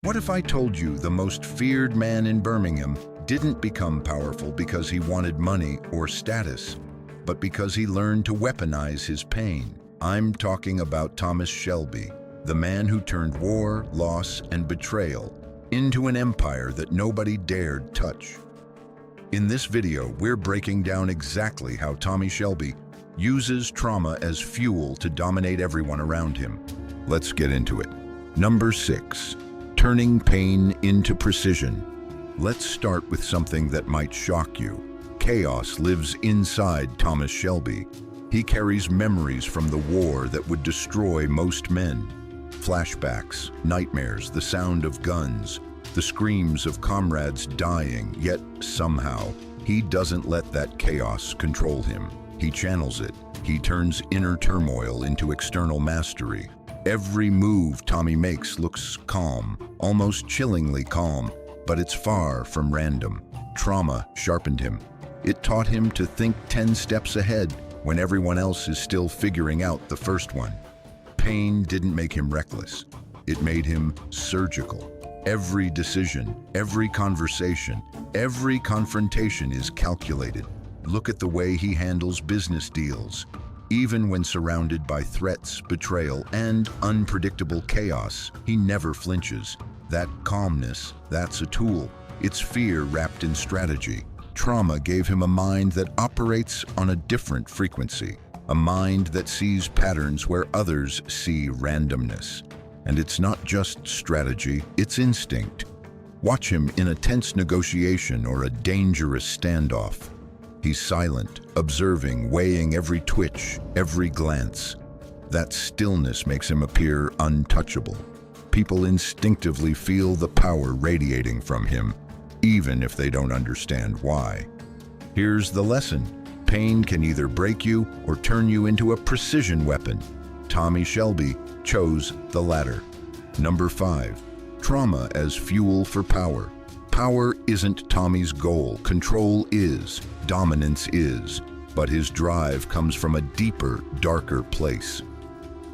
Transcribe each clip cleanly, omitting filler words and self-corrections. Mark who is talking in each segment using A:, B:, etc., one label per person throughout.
A: What if I told you the most feared man in Birmingham didn't become powerful because he wanted money or status, but because he learned to weaponize his pain? I'm talking about Thomas Shelby, the man who turned war, loss, and betrayal into an empire that nobody dared touch. In this video, we're breaking down exactly how Tommy Shelby uses trauma as fuel to dominate everyone around him. Let's get into it. Number 6. Turning pain into precision. Let's start with something that might shock you. Chaos lives inside Thomas Shelby. He carries memories from the war that would destroy most men. Flashbacks, nightmares, the sound of guns, the screams of comrades dying, yet somehow he doesn't let that chaos control him. He channels it. He turns inner turmoil into external mastery. Every move Tommy makes looks calm, almost chillingly calm, but it's far from random. Trauma sharpened him. It taught him to think 10 steps ahead when everyone else is still figuring out the first one. Pain didn't make him reckless. It made him surgical. Every decision, every conversation, every confrontation is calculated. Look at the way he handles business deals. Even when surrounded by threats, betrayal, and unpredictable chaos, he never flinches. That calmness, that's a tool. It's fear wrapped in strategy. Trauma gave him a mind that operates on a different frequency, a mind that sees patterns where others see randomness. And it's not just strategy, it's instinct. Watch him in a tense negotiation or a dangerous standoff. He's silent, observing, weighing every twitch, every glance. That stillness makes him appear untouchable. People instinctively feel the power radiating from him, even if they don't understand why. Here's the lesson. Pain can either break you or turn you into a precision weapon. Tommy Shelby chose the latter. Number 5. Trauma as fuel for power. Power isn't Tommy's goal. Control is. Dominance is. But his drive comes from a deeper, darker place.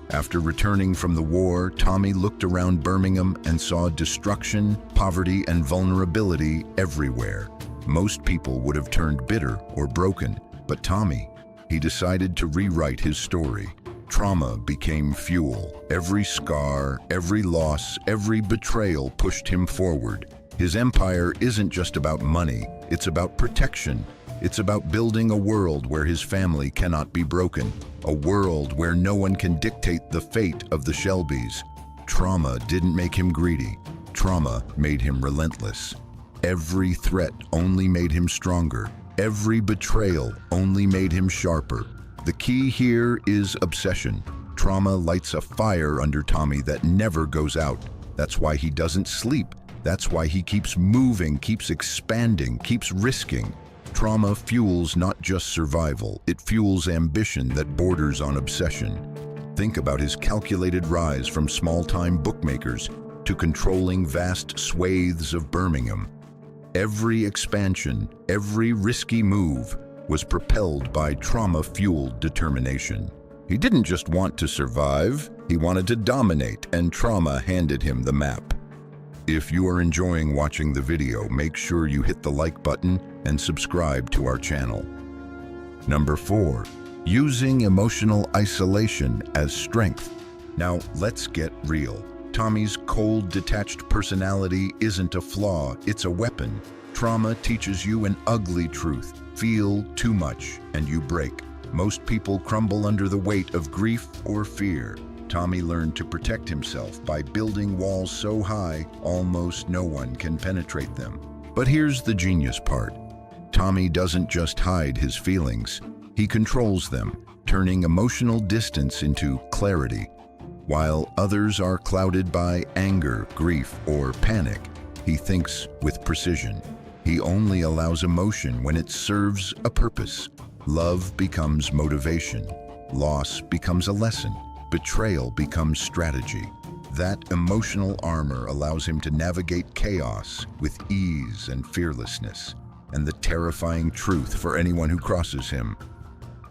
A: After returning from the war, Tommy looked around Birmingham and saw destruction, poverty, and vulnerability everywhere. Most people would have turned bitter or broken, but Tommy, he decided to rewrite his story. Trauma became fuel. Every scar, every loss, every betrayal pushed him forward. His empire isn't just about money, it's about protection. It's about building a world where his family cannot be broken, a world where no one can dictate the fate of the Shelbys. Trauma didn't make him greedy. Trauma made him relentless. Every threat only made him stronger. Every betrayal only made him sharper. The key here is obsession. Trauma lights a fire under Tommy that never goes out. That's why he doesn't sleep. That's why he keeps moving, keeps expanding, keeps risking. Trauma fuels not just survival, it fuels ambition that borders on obsession. Think about his calculated rise from small-time bookmakers to controlling vast swathes of Birmingham. Every expansion, every risky move was propelled by trauma-fueled determination. He didn't just want to survive, he wanted to dominate, and trauma handed him the map. If you are enjoying watching the video, make sure you hit the like button and subscribe to our channel. Number 4. Using emotional isolation as strength. Now, let's get real. Tommy's cold, detached personality isn't a flaw, it's a weapon. Trauma teaches you an ugly truth. Feel too much, and you break. Most people crumble under the weight of grief or fear. Tommy learned to protect himself by building walls so high, almost no one can penetrate them. But here's the genius part. Tommy doesn't just hide his feelings, he controls them, turning emotional distance into clarity. While others are clouded by anger, grief, or panic, he thinks with precision. He only allows emotion when it serves a purpose. Love becomes motivation. Loss becomes a lesson. Betrayal becomes strategy. That emotional armor allows him to navigate chaos with ease and fearlessness. And the terrifying truth for anyone who crosses him: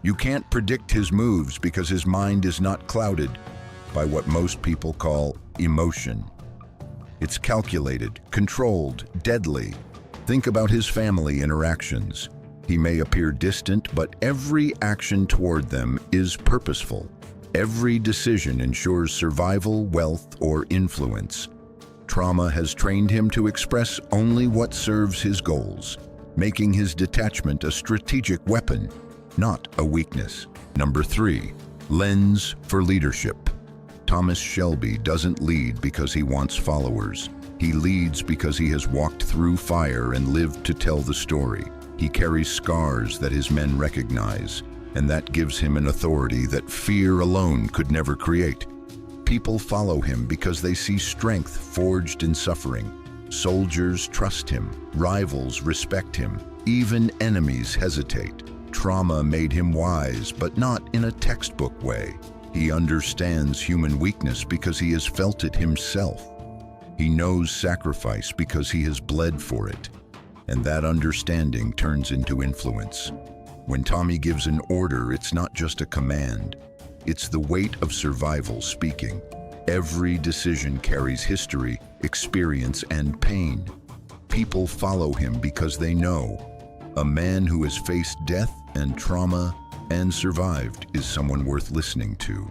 A: you can't predict his moves because his mind is not clouded by what most people call emotion. It's calculated, controlled, deadly. Think about his family interactions. He may appear distant, but every action toward them is purposeful. Every decision ensures survival, wealth, or influence. Trauma has trained him to express only what serves his goals, making his detachment a strategic weapon, not a weakness. Number 3, lens for leadership. Thomas Shelby doesn't lead because he wants followers. He leads because he has walked through fire and lived to tell the story. He carries scars that his men recognize, and that gives him an authority that fear alone could never create. People follow him because they see strength forged in suffering. Soldiers trust him, rivals respect him, even enemies hesitate. Trauma made him wise, but not in a textbook way. He understands human weakness because he has felt it himself. He knows sacrifice because he has bled for it. And that understanding turns into influence. When Tommy gives an order, it's not just a command. It's the weight of survival speaking. Every decision carries history, experience, and pain. People follow him because they know. A man who has faced death and trauma and survived is someone worth listening to.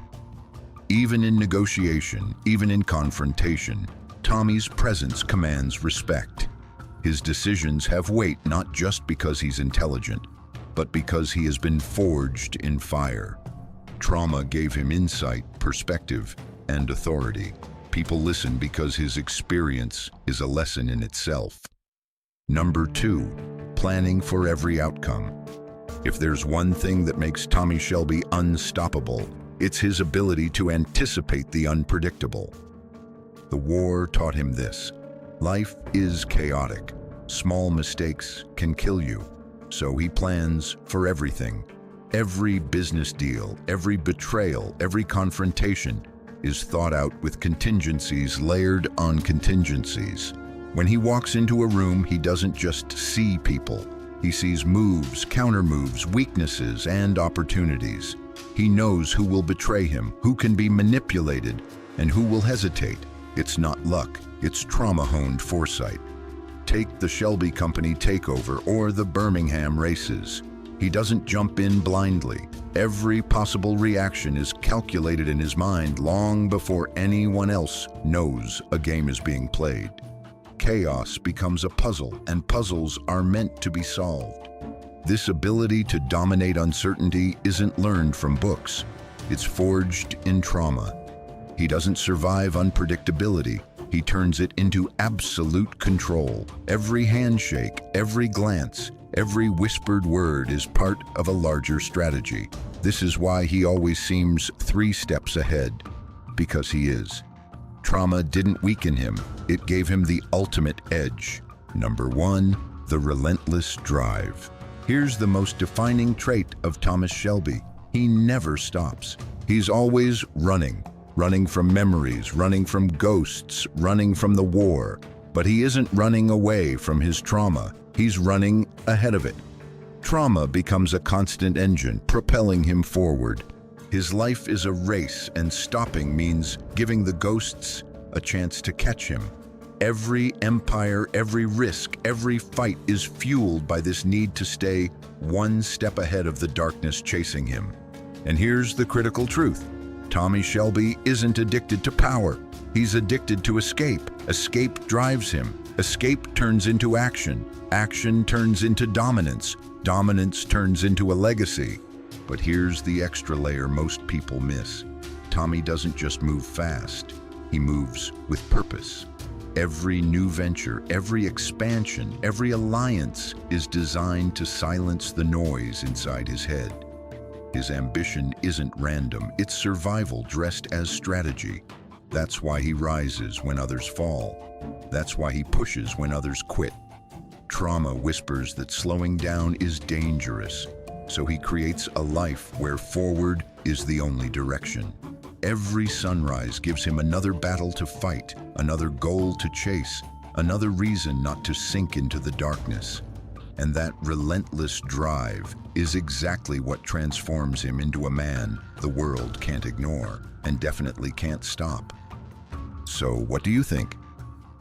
A: Even in negotiation, even in confrontation, Tommy's presence commands respect. His decisions have weight not just because he's intelligent, but because he has been forged in fire. Trauma gave him insight, perspective, and authority. People listen because his experience is a lesson in itself. Number 2, planning for every outcome. If there's one thing that makes Tommy Shelby unstoppable, it's his ability to anticipate the unpredictable. The war taught him this. Life is chaotic. Small mistakes can kill you. So he plans for everything. Every business deal, every betrayal, every confrontation is thought out with contingencies layered on contingencies. When he walks into a room, he doesn't just see people. He sees moves, counter-moves, weaknesses, and opportunities. He knows who will betray him, who can be manipulated, and who will hesitate. It's not luck, it's trauma-honed foresight. Take the Shelby Company takeover or the Birmingham races. He doesn't jump in blindly. Every possible reaction is calculated in his mind long before anyone else knows a game is being played. Chaos becomes a puzzle, and puzzles are meant to be solved. This ability to dominate uncertainty isn't learned from books. It's forged in trauma. He doesn't survive unpredictability. He turns it into absolute control. Every handshake, every glance, every whispered word is part of a larger strategy. This is why he always seems 3 steps ahead, because he is. Trauma didn't weaken him, it gave him the ultimate edge. Number 1, the relentless drive. Here's the most defining trait of Thomas Shelby. He never stops. He's always running. Running from memories, running from ghosts, running from the war. But he isn't running away from his trauma, he's running ahead of it. Trauma becomes a constant engine, propelling him forward. His life is a race, and stopping means giving the ghosts a chance to catch him. Every empire, every risk, every fight is fueled by this need to stay one step ahead of the darkness chasing him. And here's the critical truth. Tommy Shelby isn't addicted to power. He's addicted to escape. Escape drives him. Escape turns into action. Action turns into dominance. Dominance turns into a legacy. But here's the extra layer most people miss. Tommy doesn't just move fast. He moves with purpose. Every new venture, every expansion, every alliance is designed to silence the noise inside his head. His ambition isn't random, it's survival dressed as strategy. That's why he rises when others fall. That's why he pushes when others quit. Trauma whispers that slowing down is dangerous, so he creates a life where forward is the only direction. Every sunrise gives him another battle to fight, another goal to chase, another reason not to sink into the darkness. And that relentless drive is exactly what transforms him into a man the world can't ignore and definitely can't stop. So what do you think?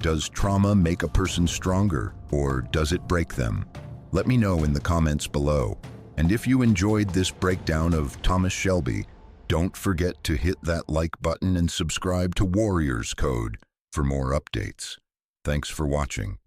A: Does trauma make a person stronger, or does it break them? Let me know in the comments below. And if you enjoyed this breakdown of Thomas Shelby, don't forget to hit that like button and subscribe to Warriors Code for more updates. Thanks for watching.